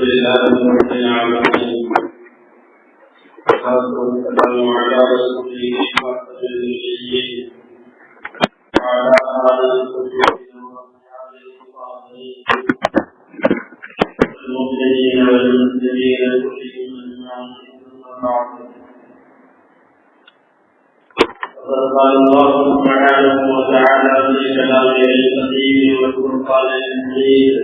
لله رب العالمين والصلاة والسلام على رسوله النبي وعلى آله وصحبه المؤمنين والمسلمين كلهم أجمعين. قال الله سبحانه وتعالى في كلامه القديم والفرقان المجيد: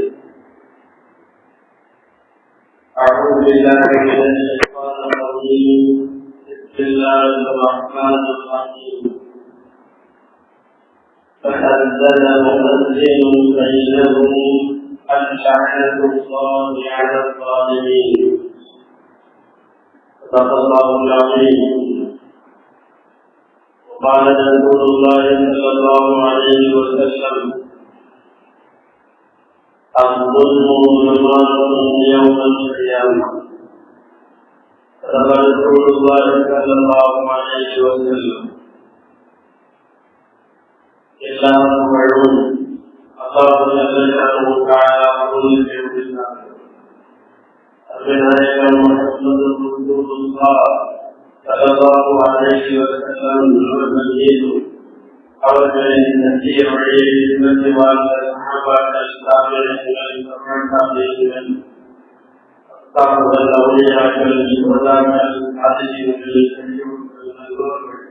أعوذ بالله من الشيطان الرجيم. بسم الله الرحمن الرحيم. فأذن مؤذن بينهم اللعنة الله على الظالمين. صدق الله العظيم. قال رسول الله صلى الله عليه وسلم: الظلم ظلمات يوم القيامة. صدق رسول الله صلى الله عليه وسلم. إلا مفعول الله سبحانه وتعالى قول في الناس أبنائك محمد رسول الله صلى الله عليه وسلم المجيد அவர்களின் நன்றியுடைய வாழ்ந்த சஹாபாக்கள் தாபிஈன்கள் தபீஈன்கள் அவுலியாக்கள் சுஹதாக்கள் ஆதிஜீன்கள் சஹீஹுல் நல்லோர்கள்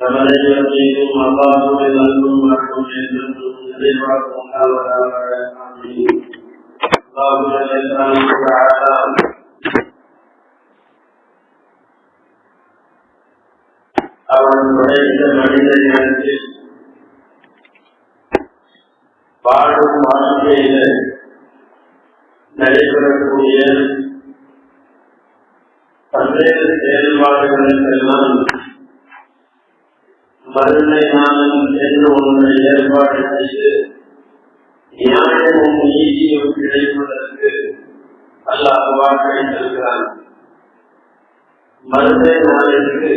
நம்மையும் மீதும் அல்லாஹ்வுடைய அன்பும் அருளும் என்றும் நிறைவாக உண்டாவதாக. ஆமீன். அல்லாஹ் தஆலா அவன் படைத்த மனித இனத்தில் வாழும் வாழ்க்கையில நடைபெறக்கூடிய பல்வேறு செயல்பாடுகளுக்கெல்லாம் மறுமை நாளும் என்று ஒன்றை ஏற்பாடு செய்து நியாயமும் நீதியும் கிடைப்பதற்கு அல்லாஹ் வாக்களித்திருக்கிறான். மறுமை நாளிற்கு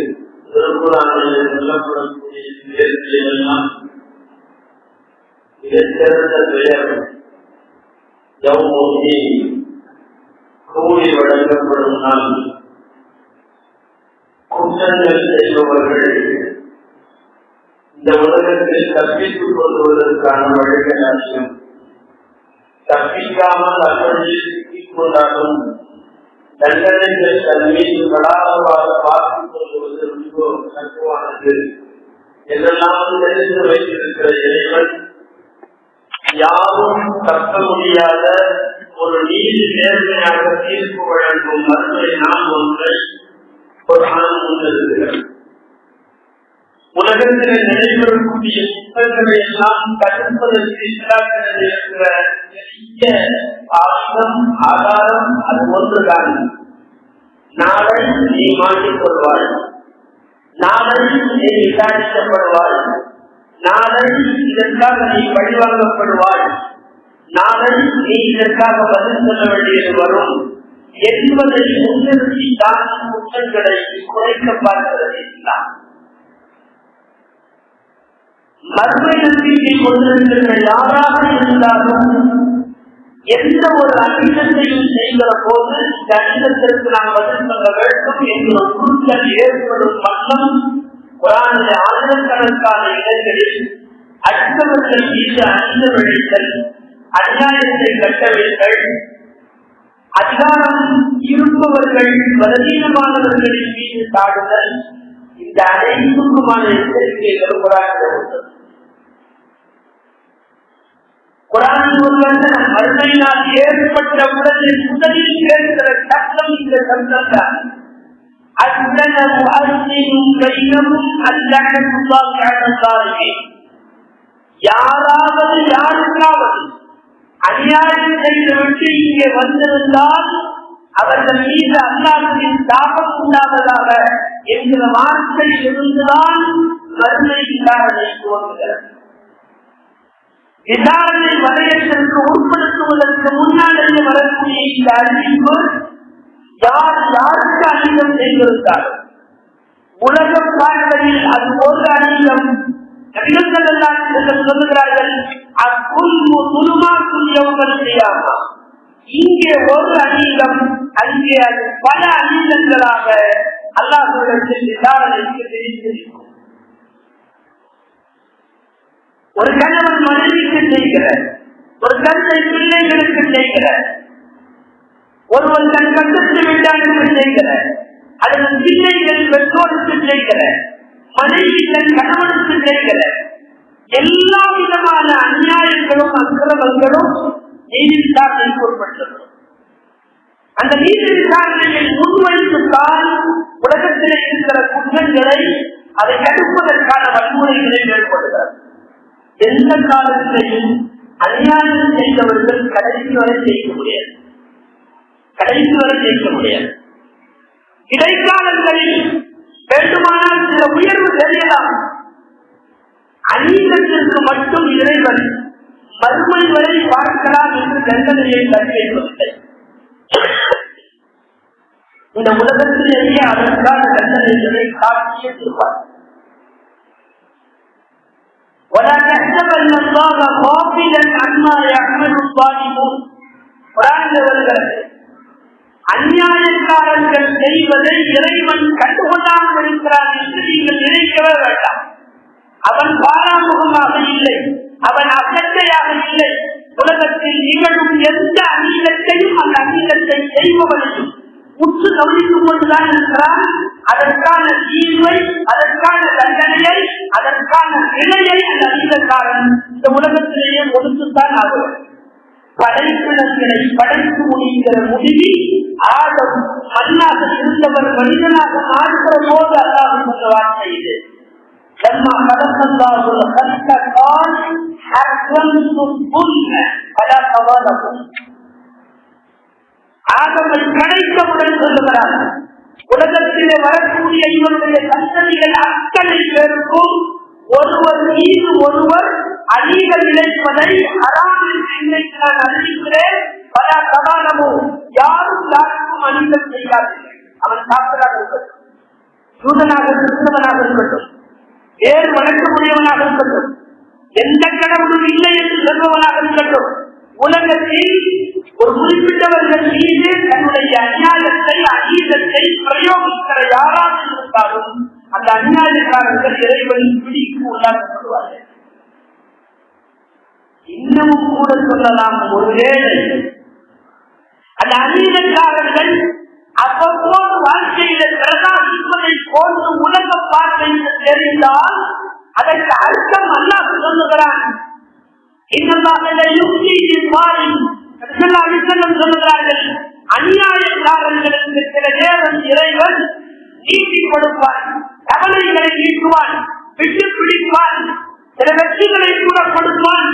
திருக்குறானில் சொல்லப்படக்கூடிய செயல்களெல்லாம் மிகச்சிறந்த பெயர் யௌமுல் கூலி வழங்கப்படும் நாள். குற்றங்கள் செய்பவர்கள் இந்த உலகத்தில் தப்பித்துக் கொள்வதற்கான வழிகளாகும். தப்பிக்காமல் அப்படி சிக்கிக் கொண்டாலும் தண்டனைகள் தன் மீது படாதவாறு பார்த்துக் கொள்வது ரொம்ப கட்டுவானது என்றெல்லாம் தெரிந்து வைத்திருக்கிற இறைவன் யாரும் தப்ப முடியாத ஒரு நீதி நேர்மையாக தீர்ப்பு வழங்கும் மறுமை நாள் ஒன்றை முன்னிறுத்துகிறார். உலகத்தில் நடைபெறக்கூடிய குற்றங்களை எல்லாம் தடுப்பதற்கு இருக்கிற பெரிய ஆயுதம் ஆதாரம் அது ஒன்றுதான். நாளை நீ மாற்றிக் கொள்வாய், நாளை நீ விசாரிக்கப்படுவாய், நாளை இதற்காக நீ பழிவாங்கப்படுவாய், நாளை நீ இதற்காக பதில் சொல்ல வேண்டியது வரும் என்பதை முன்னிறுத்தி தான் குற்றங்களை குறைக்க பார்க்கிறது. மறுமை நம்பிக்கை கொண்டிருக்கின்ற யாராக இருந்தாலும் எந்த ஒரு அநீதத்தையும் செய்கிற போது இந்த அநீதத்திற்கு நாம் பதில் சொல்ல வேண்டும் என்கிற குறுக்கல் ஏற்படும் வண்ணம் குர்ஆனில் ஆயிரக்கணக்கான இடங்களில் அடுத்தவர்கள் மீது அநீதம் இழைத்தல், அநியாயத்தை கட்டவிழ்த்தல், அதிகாரம் இருப்பவர்கள் பலவீனமானவர்களின் மீது தாடுதல், இந்த அனைத்துக்குமான எச்சரிக்கைகள் குர்ஆனில் மறுமையினால் ஏற்பட்ட உடலில் முதலில் கேட்கிற சட்டம் இந்த சட்டம் தான். யாராவது யாருக்காவது அநியாயம் செய்துவிட்டு இங்கே வந்திருந்தால் அவர்கள் மீது அல்லாஹ்வின் தாபம் உண்டாவதாக என்கிற வார்த்தை இருந்துதான் மறுமை விசாரணை துவங்குகிறது. விசாரணை வரையத்திற்கு உட்படுத்துவதற்கு முன்னாலேயே வரக்கூடிய இந்த அறிவிப்பு யார் யாருக்கு அநீதம் செய்திருந்தாலும் உலக பார்வையில் அது போன்ற அநீதம் சொல்லுகிறார்கள். இங்கே ஒரு அநீதம், அங்கே அது பல அநீதங்களாக அல்லாஹ்விடத்தில் விசாரணைக்கு தெரிந்திருக்கும். ஒரு கணவன் மனைவிக்கு செய்கிற, ஒரு தந்தை பிள்ளைகளுக்கு செய்கிற, ஒருவன் தன் கட்டத்து வீட்டாருக்கு செய்கிற, அல்லது பிள்ளைகள் பெற்றோருக்கு செய்கிற, மனைவி தன் கணவனுக்கு செய்கிற எல்லா விதமான அநியாயங்களும் அக்கிரமங்களும் நீதி விசாரணைக்கு உட்பட்டது. அந்த நீதி விசாரணையை முன்வைத்துத்தான் உலகத்தில் இருக்கிற குற்றங்களை அதை தடுப்பதற்கான வன்முறைகளை மேற்கொள்கிறார். எந்த காலத்திலையும் அநியாயம் செய்தவர்கள் கடைசி வரை செய்ய முடியாது, கடைசி வரை செய்ய முடியாது. இடைக்காலங்களில் வேண்டுமானால் சில உயர்வு தெரியலாம். அநீதத்திற்கு மட்டும் இறைவன் மறுமை வரை பார்க்கலாம் என்று தண்டனையை தடுக்கவில்லை. இந்த உலகத்திலேயே அதற்கான தண்டனைகளை காட்டியே இருப்பார். ولا تحسبن الله غافلا عما يعمل الظالمون. அநியாயக்காரர்கள் செய்வதை இறைவன் கண்டுகொள்ளாமல் இருக்கிறான் என்று நீங்கள் நினைக்கவே வேண்டாம். அவன் பாராமுகமாக இல்லை, அவன் அசட்டையாக இல்லை. உலகத்தில் நிகழும் எந்த அநீதத்தையும் அந்த அநீதத்தை செய்பவனையும் உற்று கவனித்துக் கொண்டுதான் இருக்கிறான். அதற்கான தீர்வை, அதற்கான தண்டனையை, அதற்கான நிலையை அந்த அநீதக்காரன் இந்த உலகத்திலேயே ஒடுத்துத்தான் ஆகும். படைப்பினங்களை படைத்து முடிக்கிற முடிவில் ஆதம் மண்ணாக இருந்தவர் மனிதனாக மாற்ற போது அல்லாஹ் சொன்ன வார்த்தை இது. لما خلق الله الخلق قال حكمت الظلم فلا تظالموا. ஆதமை கிடைத்தவுடன் சொல்லுகிறார், உலகத்திலே வரக்கூடிய இவருடைய சந்ததிகள் அத்தனை பேருக்கும் ஒருவர் மீது ஒருவர் அநீதம் இழைப்பதை ஹராம் என்று இன்னைக்கு நான் அறிவிக்கிறேன். பல சமானமும் யாரும் யாருக்கும் அநீதம் செய்யாதீர்கள். அவன் சாப்பிடாக இருக்கட்டும், யூதனாக கிறிஸ்தவனாக இருக்கட்டும், வேறு வணக்கமுடையவனாக இருக்கட்டும், எந்த கடவுளும் இல்லை என்று சொல்பவனாக இருக்கட்டும், உலகத்தில் ஒரு குறிப்பிட்டவர்கள் மீது தன்னுடைய அநியாயத்தை அநீதத்தை பிரயோகிக்கிற யாராக இருந்தாலும் அந்த அநியாயக்காரர்கள் இறைவனின் பிடிக்கு உள்ளாக்கப்படுவார்கள். இன்னமும் கூட சொல்லலாம், ஒருவேளை அந்த அநீதக்காரர்கள் அவ்வப்போது வாழ்க்கையில பிரகாசிப்பதை போன்று உலக பார்வை தெரிந்தால் அதற்கு அர்த்தம் அல்லாஹ் சொல்லுகிறான். சொல்லுகிறார்கள், அநியாயக்காரர்களுக்கு சில நேரம் இறைவன் நீட்டி கொடுப்பான், கவலைகளை நீக்குவான், விட்டு பிடிப்பான், சில வெற்றிகளை கூட கொடுப்பான்.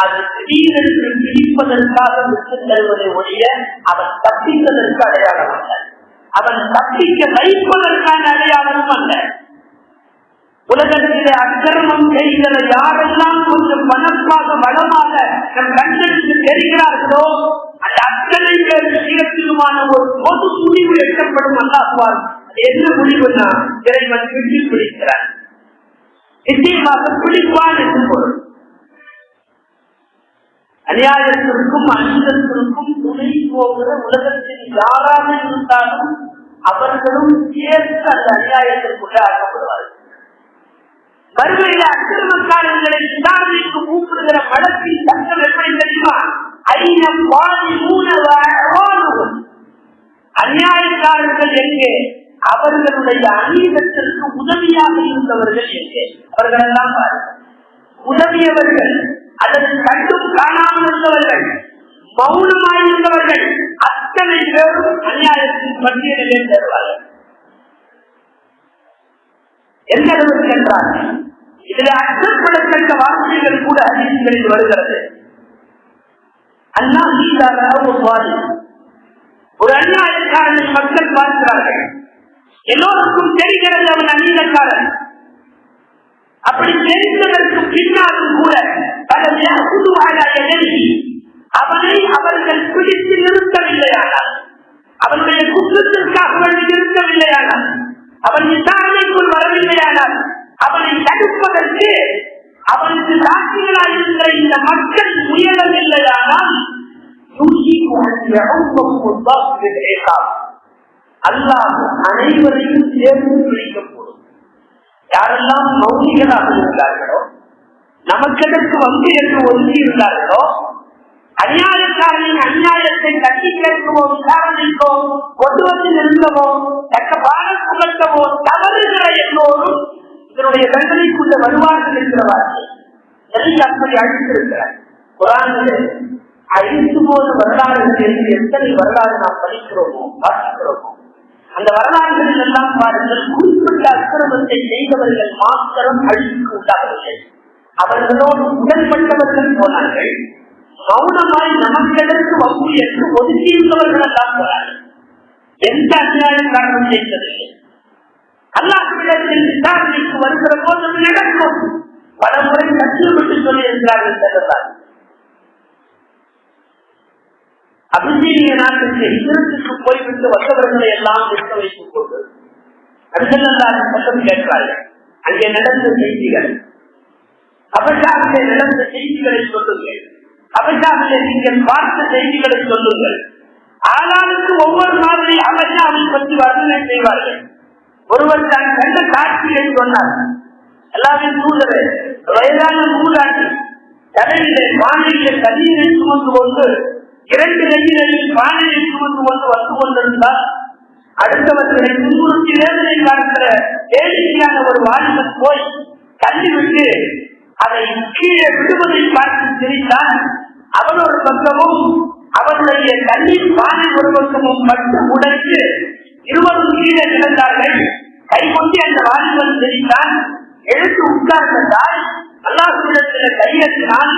அது திடீரென்று பிடிப்பதற்காக விட்டு தருவதை ஒழிய அவன் தப்பிப்பதற்கு அடையாளம் அல்ல, அவன் தப்பிக்க வைப்பதற்கான அடையாளமும் அல்ல. உலகத்திலே அக்கிரமம் செய்கிற யாரெல்லாம் கொஞ்சம் மனப்பாக வளமாக நம் கண்களுக்கு தெரிகிறார்களோ அந்த அத்தனை பேர் விஷயத்திலுமான ஒரு பொது முடிவு எட்டப்படும். அல்லாஹ்வால் அது என்ன முடிவுன்னா இறைவன் விட்டு பிடிக்கிறான், நிச்சயமாக பிடிப்பான் என்று பொருள். அநியாயத்திற்கும் அநீதத்திற்கும் துணை போகிற உலகத்தில் யாராக இருந்தாலும் அவர்களும் சேர்த்து அந்த அநியாயத்திற்குள்ள ஆக்கப்படுவார்கள். வறுமையில அக்கிரமக்காரர்களை விசாரணைக்கு கூப்பிடுகிற படத்தின் சட்டம் எப்படி தெரியுமா? அநியாயக்காரர்கள் எங்கே? அவர்களுடைய அநீதத்திற்கு உதவியாக இருந்தவர்கள் எங்கே? அவர்களெல்லாம் உதவியவர்கள் அல்லது கண்டும் காணாமல் இருந்தவர்கள், மௌனமாயிருந்தவர்கள் அத்தனை பேரும் அநியாயத்தின் பட்டியலிலே தருவார்கள். எந்த அளவுக்கு என்றால் இதில் அச்சப்படத்தக்க வார்த்தைகள் கூட அதிகங்களில் வருகிறது. அண்ணா ஒரு அநியாயக்காரனை மக்கள் பார்க்கிறார்கள், எல்லோருக்கும் தெரிகிறது அவன் அநீதக்காரன். அப்படி தெரிந்ததற்கு பின்னாலும் கூட அவனை அவர்கள் பிடித்து நிறுத்தவில்லையானால், அவனுடைய குற்றத்திற்காக வேண்டி நிறுத்தவில்லையானால், அவன் விசாரணைக்குள் வரவில்லையானால் அவனை தடுப்பதற்கு அவனுக்கு சாட்சிகளாக இருக்கிற இந்த மக்கள் முயலவில்லையானால் அல்லாஹ் அனைவரையும் சேர்ந்து பிடிக்கப்படும். யாரெல்லாம் மௌனிகளாக இருந்தார்களோ, நமக்கெதற்கு வந்து என்று ஒதுங்கி இருந்தார்களோ, அநியாயக்காரனின் அநியாயத்தை தட்டி கேட்கவோ, விசாரணைக்கோ, கொண்டுவத்தில் இருந்தவோ, தக்க பாடம் புகட்டவோ தவறுகிற எல்லோரும் இதனுடைய தண்டனைக்குள்ள வருவார்கள் இருக்கிறவார்கள். அப்படி அழித்திருக்கிறார். குர்ஆனிலே அழித்து போன வரலாறுகள் என்று எத்தனை வரலாறு நாம் படிக்கிறோமோ, வாசிக்கிறோமோ, அந்த வரலாறுகளில் எல்லாம் பாருங்கள், குறிப்பிட்ட அக்கிரமத்தை செய்தவர்கள் மாத்திரம் அழிவுக்கு உண்டாகவில்லை. அவர்களோடு உடன்பட்டவர்கள் போனார்கள். மௌனமாய் நமக்கெதற்கு வம்பு என்று ஒதுக்கியிருந்தவர்கள் எல்லாம் போனார்கள். எந்த அநியாயம் காரணம் செய்ததில்லை. அல்லாஹ்விடத்தில் விசாரணைக்கு வருகிற போது நடக்கும். பல முறை கஷ்டப்பட்டு சொல்லி இருக்கிறார்கள். அபிஷேகிய நாட்டுக்கு இதற்கு போய்விட்டு வந்தவர்களை எல்லாம் நிற்க வைத்துக் கொண்டு அடுத்தல்லாத சட்டம் கேட்கிறார்கள். அங்கே நடந்த செய்திகள், அபஷாவிலே நடந்த செய்திகளை சொல்லுங்கள், அபஷாவிலே நீங்கள் பார்த்த செய்திகளை சொல்லுங்கள். ஆளாளுக்கு ஒவ்வொரு மாதிரி அபஷாவை பற்றி வர்ணனை செய்வார்கள். ஒருவர் தான் கண்ட காட்சியை சொன்னார். எல்லாரும் தூதரே, வயதான மூதாட்டி தலையிலே பானையிலே தண்ணீரை சுமந்து கொண்டு 2 கைகளில் பானையை சுமந்து கொண்டு வந்து கொண்டிருந்தால் அடுத்தவர்களை துன்புறுத்தி வேதனை பார்க்கிற வேடிக்கையான ஒரு வாலிபன் போய் தள்ளிவிட்டு அதை கீழே விடுவதை பார்த்து சிரித்தான். அவன் ஒரு பக்கமும் அவருடைய தண்ணீர் பானை ஒரு பக்கமும் பட்டு உடைத்து இருவரும் கீழே கிடந்தார்கள். கைகொண்டு அந்த வாலிபன் சிரித்தான். எழுத்து உட்கார்ந்தால் அல்லாஹ்விடத்தில் கையேற்றினால்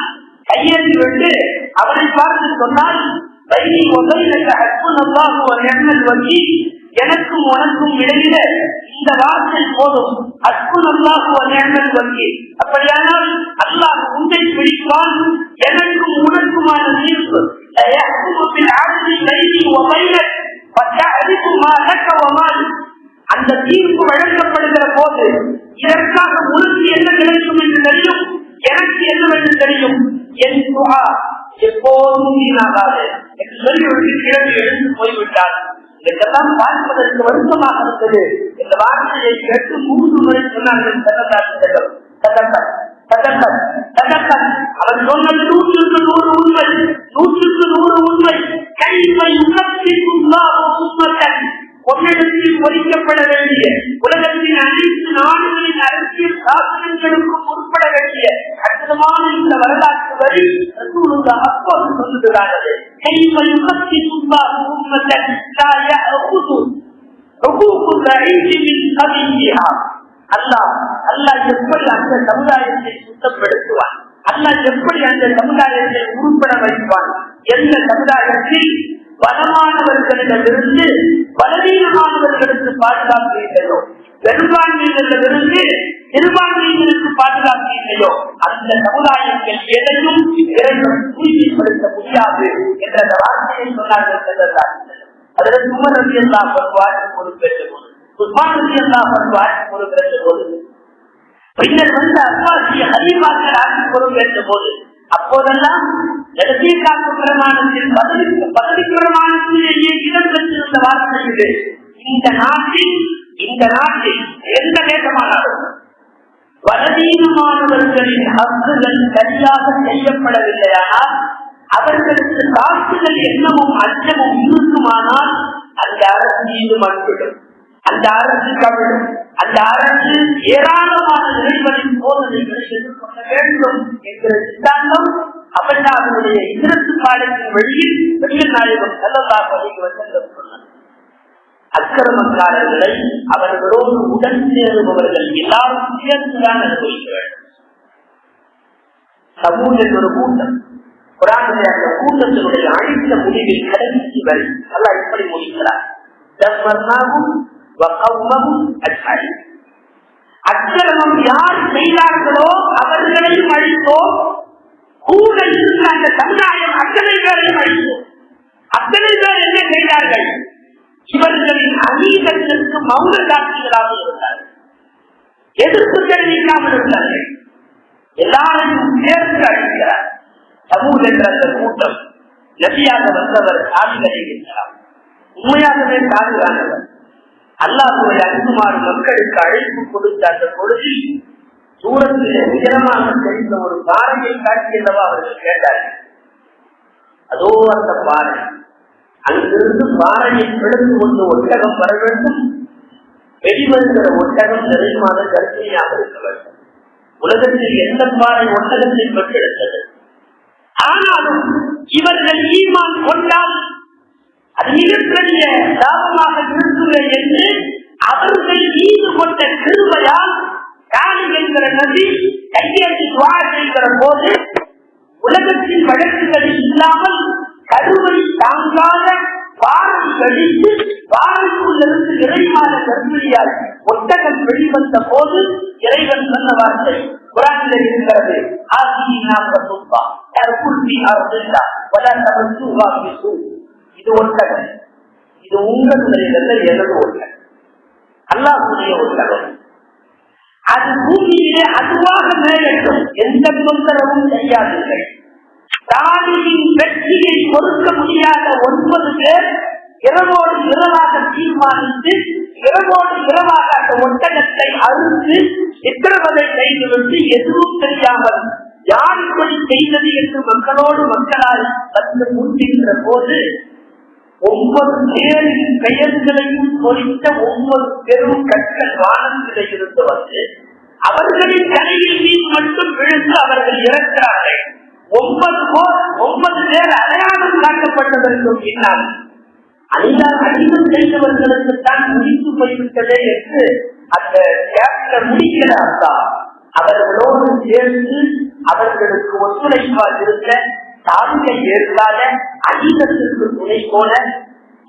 கையேற்றி விட்டு அவனை பார்த்து சொன்னால், எனக்கும் உனக்கும் இடையில இந்த வார்த்தை போதும், அற்புன் அல்லாஹு அல்லாஹ் வங்கி. அப்படியானால் அல்லாஹ் உன்னை பிடிப்பான், எனக்கும் உனக்குமான தீர்ப்பு அந்த தீர்ப்பு வழங்கப்படுகிற போது இதற்காக உனக்கு என்ன கிடைக்கும் என்று தெரியும், எனக்கு என்னவென்று தெரியும். என் துஆ எப்போதும் வீணாகாது என்று சொல்லிவிட்டு கிழக்கு எழுந்து போய்விட்டார். இதெல்லாம் பார்ப்பதற்கு வருத்தமாக இருந்தது. இந்த வார்த்தையை கேட்டு 3 முறை சொன்னார்கள். அவர் சொன்னது 100க்கு 100 உண்மை, 100க்கு 100 உண்மை. கைமை பொன்னிடத்தில் பொறிக்கப்பட வேண்டிய உலகத்தின் அனைத்து நாடுகளின் அரசியல் சாசனங்களுக்கும் உட்பட வேண்டிய அற்புதமான இந்த வரலாற்று வரி அப்போது சொல்லுகிறார்கள். அல்லாஹ் எப்படி அந்த சமுதாயத்தை சுத்தப்படுத்துவான், அல்லாஹ் எப்படி அந்த சமுதாயத்தை உருப்பட வைப்பான். எந்த சமுதாயத்தில் பலமானவர்களிடமிருந்து பலவீனமானவர்களுக்கு பாதுகாப்பு இல்லையோ, பெரும்பான்மையிலிருந்து சிறுபான்மையினருக்கு பாதுகாப்பு இல்லையோ, அந்த சமுதாயங்கள் எதையும் தூய்மைப்படுத்த முடியாது என்ற வார்த்தையை சொன்னார்கள். அதில் உமர் ரலியல்லாஹு அன்ஹு பொறுப்பேற்ற போது, உஸ்மான் ரலியல்லாஹு அன்ஹு பொறுப்பேற்ற போது, பின்னர் வந்த அப்பாசிய ஹலீஃபாக்கள் ஆட்சி பொறுப்பேற்ற போது, அப்போதெல்லாம் காப்பு பிரமாணத்தில் பதவி பிரமாணத்திலேயே இடம் பெற்றிருந்த வார்த்தை இது. இந்த நாட்டில் எந்த தேசமானாலும் பலவீனமானவர்களின் ஹக்குகள் சரியாக செய்யப்படவில்லையானால், அவர்களுக்கு தாக்குதல் எண்ணமும் அச்சமும் இருக்குமானால் அந்த அரசு மீது மறுவிடும், அந்த அரசு கவிழும், அந்த அரசு ஏராளமான நிலைகளின் போதனைகளை எதிர்கொள்ள வேண்டும் என்கிற சித்தாந்தம் அபஷாவுடைய இதற்கு பாடத்தின் வெளியில் நாயகம் ஸல்லல்லாஹு அலைஹி வஸல்லம் சொன்னார். அக்கிரமக்காரர்களை அவர்களோடு உடன் சேருபவர்கள் எல்லாரும் சேர்ந்துதான் அனுபவிக்கிறார்கள். சமூகம் ஒரு கூட்டம், குர்ஆனிலே அந்த கூட்டத்தினுடைய அழித்த முடிவில் கடைசி வரை அல்லாஹ் எப்படி முடிக்கிறார். அக்கிரமம் யார் செய்தார்களோ அவர்களையும் அழித்தோம், கூட இருந்த அந்த சமுதாயம் அத்தனை பேரையும் அழித்தோம். அத்தனை பேர் என்ன செய்தார்கள்? இவர்களின் அநீதத்திற்கு மௌன சாட்சிகளாக இருந்தார்கள், எதிர்ப்பு தெரிவிக்காமல் இருந்தார்கள். எல்லாரையும் சேர்த்து அழைக்கிறார். சமூக என்ற அந்த கூட்டம் நபியாக வந்தவர் சாதிகளை இருக்கிறார். உண்மையாகவே சாதிவானவர். அல்லாஹ்வுடைய அன்புமாறு மக்களுக்கு அழைப்பு கொடுத்த அந்த பொழுதில் தூரத்திலே உயரமாக தெரிந்த ஒரு பாறையை காட்டியல்லவா அவர்கள் கேட்டார்கள். அதோ அந்த பாறை, அங்கிருந்து பாறையை பிளந்து கொண்டு ஒட்டகம் வர வேண்டும். வெளிவருகிற ஒட்டகம் நிறைவான கர்ப்பிணியாக இருக்க வேண்டும். உலகத்தில் எந்த பாறை ஒட்டகத்தை பெற்றெடுத்தது? ஆனாலும் இவர்கள் ஈமான் கொண்டால் அது மிகப்பெரிய லாபமாக இருக்குமே என்று அவர்கள் மீது கொண்ட கிருபையால் காலி என்கிற நபி கையேற்றி துவா செய்கிற போது உலகத்தின் வழக்குகளில் இல்லாமல் கருவை தாங்காத பாறை கழித்து பாறைக்குள்ளிருந்து நிறைவான கர்ப்பிணியால் ஒட்டகம் வெளிவந்த போது இறைவன் சொன்ன வார்த்தை குரானில் இருக்கிறது. இது ஒட்டகம், இது உங்களுடைய எனது ஒட்டகம், அல்லாஹ்வுடைய ஒட்டகம். அது பூமியிலே அதுவாக மேலும் எந்த தொந்தரவும் செய்யாதீர்கள். தானியின் வெற்றியை பொறுக்க முடியாத 9 பேர் இரவோடு இரவாக தீர்மானித்து இரவோடு இரவாக அந்த ஒட்டகத்தை அறுத்து சித்திரவதை செய்துவிட்டு எதுவும் தெரியாமல் யார் இப்படி செய்தது என்று மக்களோடு மக்களால் வந்து முன்னின்ற போது 9 பேரின் பெயர்களையும் பொறித்த 9 பெரும் கற்கள் வானத்திலே இருந்து வந்து அவர்களின் தலையில் மீது மட்டும் விழுந்து அவர்கள் இறக்கிறார்கள். 9 பேர் அடையாளம் காட்டப்பட்டதற்கு பின்னால் அடிமை செய்தவர்களுக்கு தான் முடித்து போய்விட்டதே என்று அந்த கேப்டர் முடிக்கிறார்தா அவர்களோடு சேர்ந்து அவர்களுக்கு ஒத்துழைப்பாக இருந்த சாதியை ஏற்காத அகிலத்திற்கு துணை போல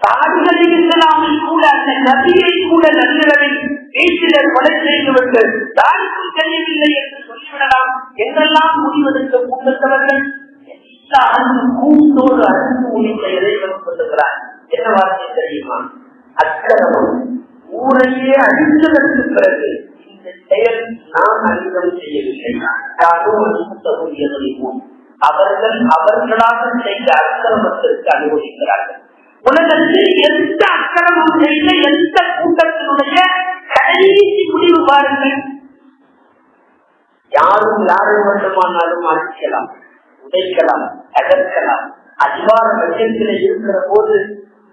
சாதிகளை இருக்கலாமல் கூட அந்த நபியை கூட நன்றிகளில் வீட்டிலே கொலை செய்துவிட்டு யாருக்கும் தெரியவில்லை என்று சொல்லிவிடலாம் என்றெல்லாம் முடிவதற்கு கூட்டத்தவர்கள் கூட்டோடு அன்பு முடிந்த இறைவன் சொல்லுகிறார். என்ன வார்த்தை தெரியுமா? அக்கிரமம் ஊரையே அழித்ததற்கு பிறகு இந்த செயல் நாம் அழிதம் செய்யவில்லை, அவர்கள் அவர்களாக செய்த அக்கிரமத்திற்கு அனுமதிக்கிறார்கள். உலகத்தில் எந்த அக்கிரமம் செய்த எந்த கூட்டத்தினுடைய கடைசி முடிவு பாருங்கள். யாரும் யாரை வேண்டுமானாலும் அழிக்கலாம், உடைக்கலாம், தகர்க்கலாம். அதிகார மையத்திலே இருக்கிற போது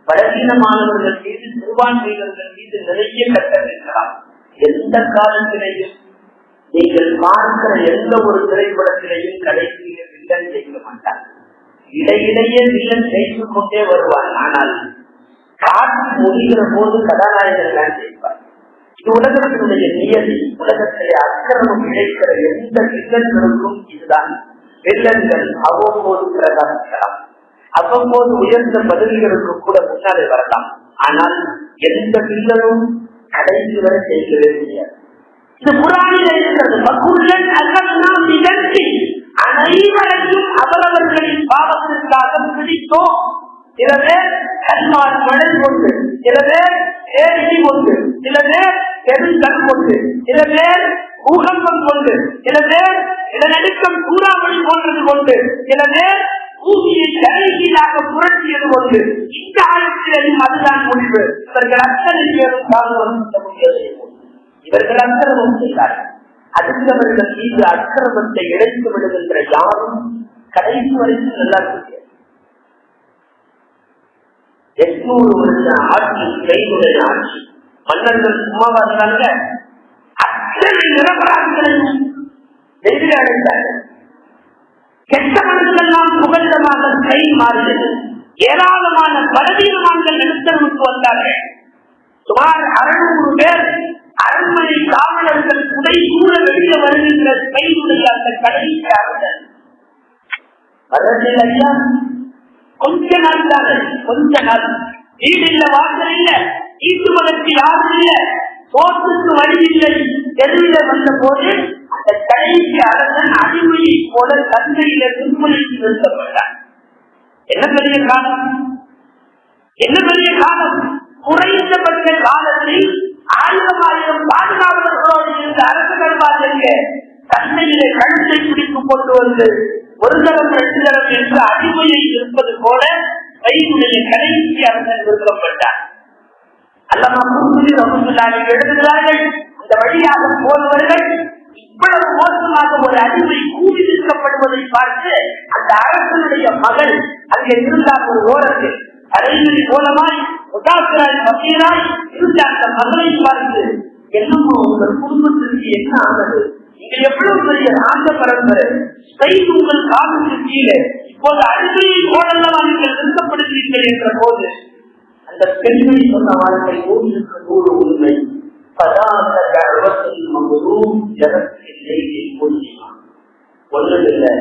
பலவீனமானவர்கள் மீது சிறுபான்மையினர்கள் மீது நிறைய கட்டமைக்கலாம். எந்த காலத்திலேயும் நீங்கள் பார்க்கிற எந்த ஒரு திரைப்படத்திலேயும் கடைசியிலே வில்லன் செய்ய மாட்டார். இடையிடையே வில்லன் செய்து கொண்டே வருவார். ஆனால் காட்சி முடிகிற போது கதாநாயகர் தான் செய்வார். இது உலகத்தினுடைய நியதி. உலகத்திலே அக்கிரமம் இழைக்கிற எந்த வில்லன்களுக்கும் இதுதான். வில்லன்கள் அவ்வப்போது பிரகாசிக்கலாம், அவ்வப்போது உயர்ந்த பதவிகளுக்கு கூட முன்னாலே வரலாம். ஆனால் எந்த வில்லனும் கடைசி வரை செய்யவே முடியாது. இது குர்ஆனில் இருக்கிறது. அனைவரையும் அவரவர்களின் பாவத்திற்காக பிடித்தோம். சில பேர் கல்மார் மழை கொண்டு, சில பேர் ஏரி கொண்டு, சில பேர் பெருங்கல் கொண்டு, சில பேர் பூகம்பம் கொண்டு, சில பேர் நிலநடுக்கம் சூறாவளி போன்றது கொண்டு, சில பேர் பூமியை தலைகீழாக புரட்டியது கொண்டு. இந்த ஆயத்திலையும் அதுதான் முடிவு. இவர்கள் அத்தனை பேரும் தாழ்ந்த முடியாது. இவர்கள் அக்கிரமம் செய்தார்கள். அடுத்தவர்கள் மீது அக்கிரமத்தை இழைத்து விடுகின்ற யாரும் கடைசி வரைக்கும் நல்லா முடியாது. 800 வருஷ ஆட்சி, கைதுடைய ஆட்சி. மன்னர்கள் சும்மாவா இருந்தாங்க? அத்தனை நிரபராதிகளையும் எதிரே அடைந்தார்கள். கெட்டவர்களெல்லாம் புகழ்ந்தமாக கை மாறியது. ஏராளமான பலவீனமான்கள் நிறுத்தலுக்கு வந்தார்கள். சுமார் 600 பேர் அரண்மனை காவலர்கள் குடை கூட வெளியே வருகின்ற கைதுடைய அந்த கடைசியாக வரதில் ஐயா கொஞ்ச நாள் தானே, கொஞ்ச நாள். வீடு இல்ல, வாசல் இல்ல, ஈட்டுவதற்கு யாரும் இல்ல, போட்டுக்கு வழி இல்லை. தெருவில வந்த போது அந்த கடைசி அரசன் அடிமையை போல தந்தையில துன்புறுத்தி நிறுத்தப்பட்டார். என்ன பெரிய காலம், என்ன பெரிய காலம்! குறைந்தபட்ச காலத்தில் 1000 பாதுகாவலர்களோடு இருந்த அரசு கல்வாதற்கு தந்தையிலே கழுத்தை கொண்டு வந்து ஒரு தரம் 2 தரம் என்று அடிமையை இருப்பது போல கையுடைய கடைசி அரசன் விரும்பப்பட்டார். அல்லாமா குர்துபி ரஹ்மத்துல்லாஹி எழுதுகிறார்கள், இந்த வழியாக போனவர்கள் இவ்வளவு மோசமாக ஒரு அடிமை கூடி நிற்கப்படுவதை பார்த்து அந்த அரசனுடைய மகள் அங்கே இருந்தார். ஒரு ஓரத்தில் அரைவழி மூலமாய் முதாசிராய் பக்கீராய் இருந்த அந்த மகளை பார்த்து, என்னமோ உங்கள் குடும்பத்திற்கு என்ன ஆனது, நீங்கள் எவ்வளவு பெரிய ராஜ பரம்பரை, உங்கள் காலுக்கு கீழே இப்போது அடிமையை போலெல்லாம் நீங்கள் நிறுத்தப்படுகிறீர்கள் என்ற போது அந்த பெண்மணி சொன்ன வாழ்க்கை 100 உண்மை. ஒன்றுமில்லை,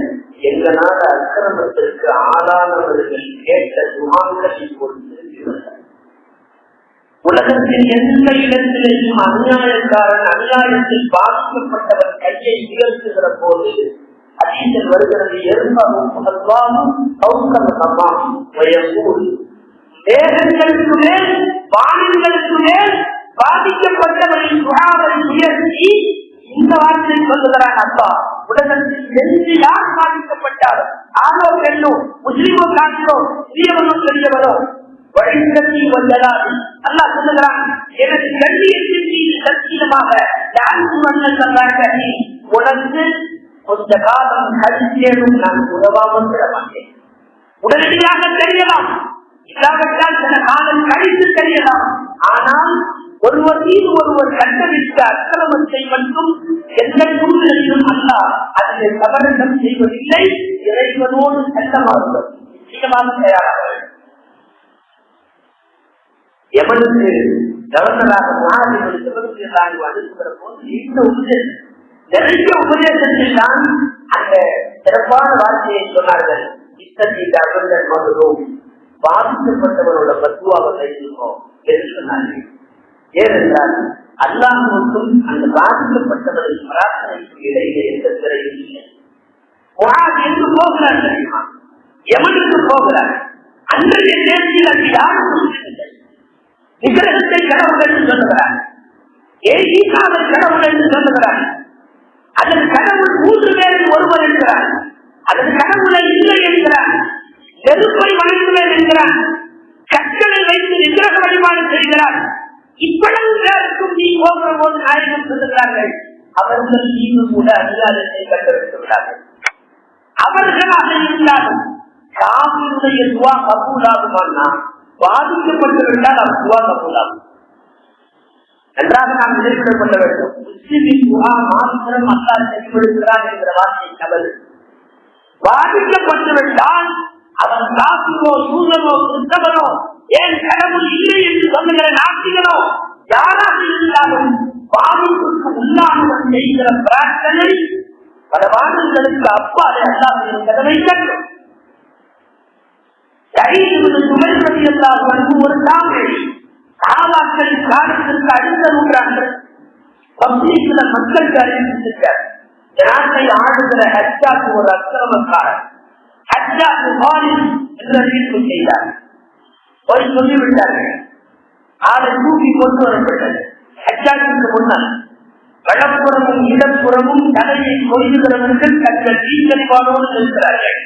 எங்களால் அக்கிரமத்திற்கு ஆளானவர்கள் கேட்ட துவாக்களை கொடுத்து உலகத்தின் எந்த இடத்திலேயும் அநியாயக்காரன் அநியாயத்தில் பாதிக்கப்பட்டவன் கையை உயர்த்துகிற போது அதிகம் வருகிறது. வேதங்களுக்கு மேல் வானிங்களுக்கு மேல் பாதிக்கப்பட்டவரின் துவாவை உயர்த்தி இந்த வார்த்தையை சொல்லுகிறான். அப்பா, உலகத்தில் எந்த யார் பாதிக்கப்பட்டாலும் ஆணோ பெண்ணோ முஸ்லிமோ காற்றோ சிறியவனோ பெரியவனோ வழிநடத்தி வந்ததால் அல்லாஹ் சொல்லுகிறான், எனக்கு கண்ணியத்தின் மீது சத்தியமாக உனக்கு கொஞ்ச காலம் கழித்தேனும் நான் உறவாமல் விட மாட்டேன். உடனடியாக தெரியலாம், இல்லாவிட்டால் சில காலம் கழித்து தெரியலாம். ஆனால் ஒருவர் மீது ஒருவர் கண்டறிந்த அக்கிரமத்தை மட்டும் எந்த சூழ்நிலையும் அல்லாஹ் அதில் கவனம் செய்வதில்லை. இறைவனோடு சட்டமாக நிச்சயமாக தயாராக எவனுக்கு கவர்னராக அனுப்புகிற போது இந்த உபதேசம் நிறைய உபதேசத்தில் தான் அந்த சிறப்பான வார்த்தையை சொன்னார்கள். இத்தகைய அகந்தன் மகளும் பாதிக்கப்பட்டவரோட பத்துவாக கையிருக்கோம் என்று சொன்னார்கள். ஏனென்றால் அல்லாஹ்வுக்கும் அந்த பாதிக்கப்பட்டவரின் பிரார்த்தனைக்கு இடையே எந்த திரையும் இல்லை. என்று போகிறார் தெரியுமா? எவனுக்கு போகிறார்? அன்றைய தேதியில் அது யாருக்கும் இல்லை. விக்கிரகத்தை கடவுள் என்று சொல்லுகிறார், ஏகீகாவை கடவுள் என்று சொல்லுகிறார், அதன் கடவுள் 3 பேரில் ஒருவர் என்கிறார், அதன் கடவுளை இல்லை என்கிறார், நெருப்பை வணங்குவேன் என்கிறார், கற்களை வைத்து விக்கிரக வழிபாடு செய்கிறார். இவ்வளவு பேருக்கும் நீ போகிற போது நாயகம் சொல்லுகிறார்கள், அவர்கள் மீது கூட அதிகாரத்தை கண்டிருக்கிறார்கள். அவர்களாக இருந்தாலும் காவிரியுடைய துவா கபூலாகுமானா பாதிக்கப்பட்டுவிட்டால் அவர் துவா கபூலாகும். நன்றாக நாம் நினைத்துக் கொள்ள வேண்டும். முஸ்லிமின் துவா மாத்திரம் அல்லாஹ் செவிமடுக்கிறார் என்கிற வார்த்தை தவறு. பாதிக்கப்பட்டுவிட்டால் அவன் காசுவோ சூழலோ கிறிஸ்தவனோ ஏன் கடவுள் இல்லை என்று சொல்லுகிற நாட்டிகளோ யாராக இருந்தாலும் பாதிப்புக்கு உள்ளானவன் செய்கிற பிரார்த்தனை பல வாதங்களுக்கு அப்பாலே அல்லாஹ்வின் கதவை கட்டும். ஒரு தாமிழ் சாவாக்களின் காலத்திற்கு அடுத்த நூற்றாண்டு பப்ளிக்ல மக்களுக்கு அறிவித்திருக்கார். நாட்டை ஆடுகிற ஹஜ்ஜாக்கு ஒரு அக்கிரமக்காரர் ஹஜ்ஜாக்கு என்று அறிவிப்பு செய்தார். ஒரு சொல்லிவிட்டார்கள், ஆளை தூக்கி கொண்டு வரப்பட்டது. ஹஜ்ஜாக்கு முன்னால் வலப்புறமும் இடப்புறமும் தலையை கொய்துகிறவர்கள் தங்கள் தீங்கரிவானோடு இருக்கிறார்கள்.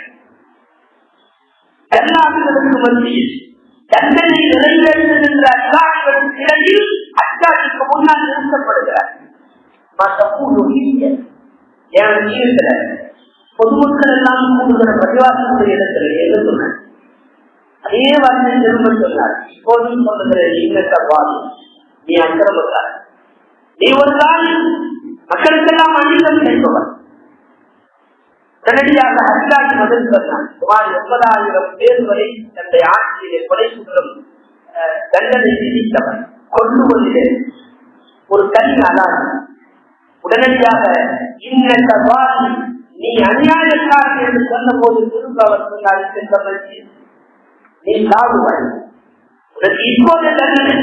எல்லாத்துக்கு மத்தியில் தண்டனை நிறைவேற்றுகின்ற அல்லாஹ்வின் இடையில் அச்சாட்டுக்கு முன்னால் நிறுத்தப்படுகிறார். பொதுமக்கள் எல்லாம் கூடுகிற பரிவாசனுடைய இடத்துல எது சொன்ன அதே வார்த்தை திரும்ப சொன்னார். இப்போதும் சொல்லுகிற இங்கத்தவாதி, நீ அக்கிரமக்கார, நீ ஒரு நாள் மக்களுக்கெல்லாம் அநீதம் செய்பவர். உடனடியாக ஹஜ்ஜாஜ் பதில் சொன்னார், சுமார் 80,000 பேர் வரை தன்னுடைய ஆட்சியிலே கொலை குற்றம் தண்டனை விதித்தவர், கொல்லுவதிலே ஒரு தனி அலாது. உடனடியாக இந்த வாதி நீ அநியாயக்காரன் என்று சொன்ன போது திரும்ப அவர் சொன்னார், நீ சாகுவாய், உனக்கு இப்போது தண்டனை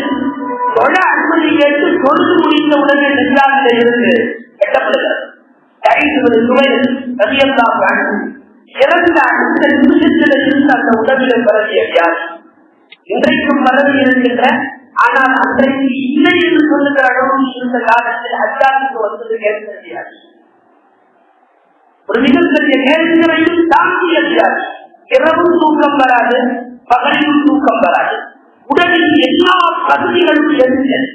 தொழ அனுமதி கேட்டு தொழுது முடிந்த உடனே நின்றாக இருந்து கட்டப்படுகிறது. இறந்த அந்த நிமிஷத்தில் இருந்து அந்த உடலிலே பரவிய வியாதி இன்றைக்கும் பரவி இருக்கின்ற, ஆனால் அன்றைக்கு இல்லை என்று சொல்லுகிற அளவு இருந்த காலத்தில் ஹஜ்ஜாஜுக்கு வந்தது கேட்க முடியாது. ஒரு மிகப்பெரிய நேரங்களையும் தாண்டி அறியாது. இரவும் தூக்கம் வராது, பகலிலும் தூக்கம் வராது. உடலில் எல்லா பகுதிகளும் எரிஞ்சல்.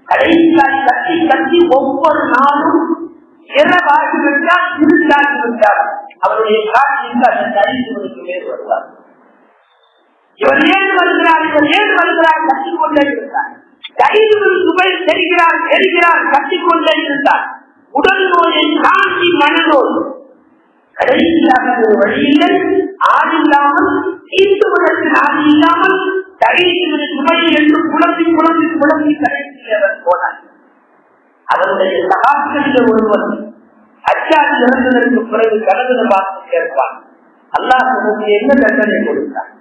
கடைசியாய் கட்டி கட்டி ஒவ்வொரு நாளும் இரவாகிவிட்டால் இருட்டாகிவிட்டால் அவருடைய காட்சிக்கு அதன் அறிவுக்கு வேறு வருவார். இவர் ஏன் வருகிறார், இவர் ஏன் வருகிறார், கட்டிக்கொண்டே இருந்தார். கைதுகள் சுவை தெரிகிறார் தெரிகிறார், கட்டிக்கொண்டே இருந்தார். உடல் நோயை தாண்டி மனநோய். கடைசியாக ஒரு வழியில்லை, ஆள் இல்லாமல் தீர்த்துவதற்கு நாடு இல்லாமல் கைதுகள் சுவை என்று குழம்பி குழம்பி குழம்பி கடைசியவர் போனார். அதனுடைய சகாக்களில் ஒருவர் அச்சாதி இறந்ததற்கு பிறகு கலந்து பார்த்து கேட்பார், அல்லாஹ் நமக்கு என்ன தண்டனை கொடுத்தார்?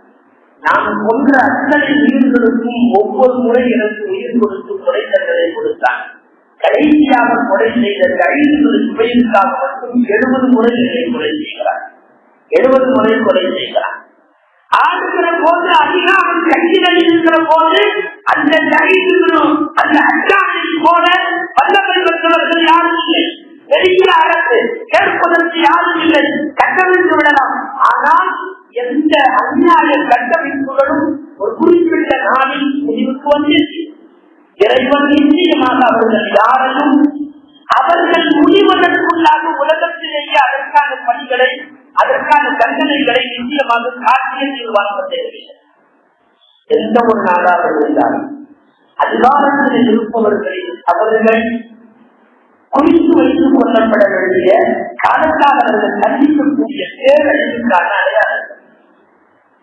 நாம் கொன்ற அத்தனை உயிர்களுக்கும் ஒவ்வொரு முறை எனக்கு உயிர் கொடுத்து கொலை தண்டனை கொடுத்தான். கடைசியாக கொலை செய்த கைதுகள் சுவைக்காக மட்டும் 70 முறை கொலை செய்கிறார். 70 முறை கொலை செய்கிறார். ஆடுகிற போது அதிகாரம் கைதிகள் இருக்கிற போது அந்த கைதுகளும் அந்த அச்சானை போல வல்லமை பெற்றவர்கள் யாரும் இல்லை. பெரிய அரசு கேட்பதற்கு யாரும் இல்லை, கட்டமைத்து விடலாம். ஆனால் எந்த அந்நியாய கட்டமைப்புகளும் ஒரு குறிப்பிட்ட நாளில் முடிவுக்கு வந்திருக்கு. இறைவன் நிச்சயமாக அவர்கள் யாரையும் அவர்கள் முடிவதற்குள்ளாக உலகத்திலேயே அதற்கான பணிகளை அதற்கான தண்டனைகளை நிச்சயமாக காட்டியத்தில் வாழ்வதில்லை. எந்த ஒரு நாடாக இருந்தாலும் அதிகாரத்தில் இருப்பவர்களை அவர்கள் குறித்து வைத்துக் கொள்ளப்பட வேண்டிய காலத்தால் அவர்கள் சந்திக்கக்கூடிய தேவைக்கான அடையாளம்.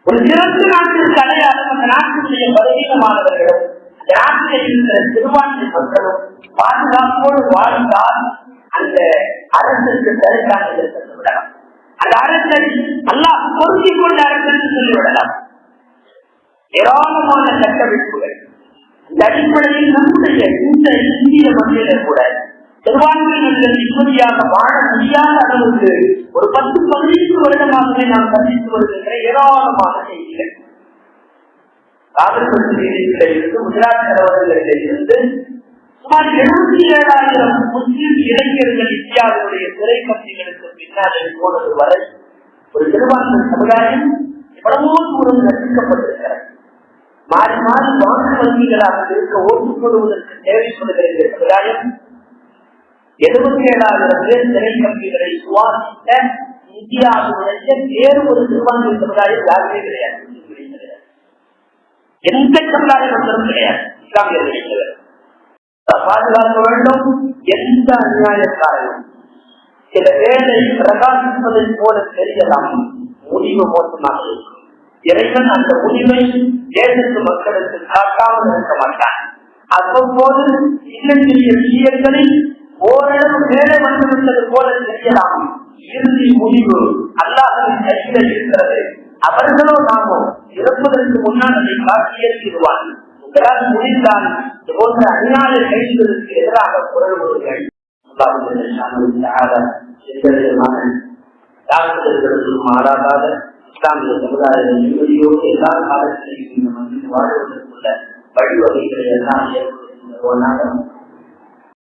ஒரு சிறந்த நாட்டிற்கு அடையாளம் அந்த நாட்டினுடைய பலவீனமானவர்களும் அந்த நாட்டில் இருக்கிற சிறுபான்மை மக்களும் பாதுகாப்போடு வாழ்ந்தால் அந்த அரசுக்கு சரியான இடத்தை விடலாம். அந்த அரசை அல்லாஹ் பொருந்திக் கொண்ட அரசு சொல்லிவிடலாம். ஏராளமான கட்டமைப்புகள் இந்த அடிப்படையில் நம்முடைய இந்த இந்திய மண்ணில் கூட சிறுபான்மையினர்கள் நிம்மதியாக வாழ முடியாத அளவுக்கு ஒரு 10-15 வருடமாகவே நாம் சந்தித்து வருகின்ற ஏராளமான செய்திகள். காதல்படுத்திலிருந்து குஜராத் கலவரங்களிலிருந்து சுமார் 77,000 முஸ்லிம் இளைஞர்கள் இந்தியாவுடைய சிறை கட்சிகளுக்கு பின்னால் போனது வரை ஒரு சிறுபான்மை சமுதாயம் எவ்வளவோ தூரம் ரசிக்கப்பட்டிருக்கிறது. மாறி மாறி வாக்கு வங்கிகளாக இருக்க ஓட்டுக் கொள்வதற்கு தேவைப்படுகிற இந்த சமுதாயம் 77,000 பேர் சிறை கம்பிகளை சுவாசித்த இந்தியாவுடைய வேறு ஒரு சிறுபான்மை சமுதாயம் யாருமே கிடையாது. எந்த சமுதாயம் மட்டும் கிடையாது. இஸ்லாமியர்கள் பாதுகாக்க வேண்டும். எந்த அநியாயக்காரனும் சில வேலை பிரகாசிப்பதை போல தெரியலாம், முடிவு மோசமாக இருக்கும். இறைவன் அந்த முடிவை தேசத்து மக்களுக்கு காட்டாமல் இருக்க மாட்டான். அவ்வப்போது சின்ன சிறிய விஷயங்களில் ஓரளவு வேலை வந்துவிட்டது போல தெரியலாம். இறுதி முடிவு அல்லாஹ்வின் கையில் இருக்கிறது. அவர்களோ நாமோ இறப்பதற்கு முன்னால் அதை காட்டியிருவார். உங்களால் முடிந்தால் இது போன்ற அநியாய கைதுகளுக்கு எதிராக குரல் கொடுங்கள். மாறாத இஸ்லாமிய சமுதாய நிம்மதியோடு எல்லா காலத்திலையும் வாழ்வதற்குள்ள வழிவகைகளை எல்லாம் ஏற்படுத்துவதாக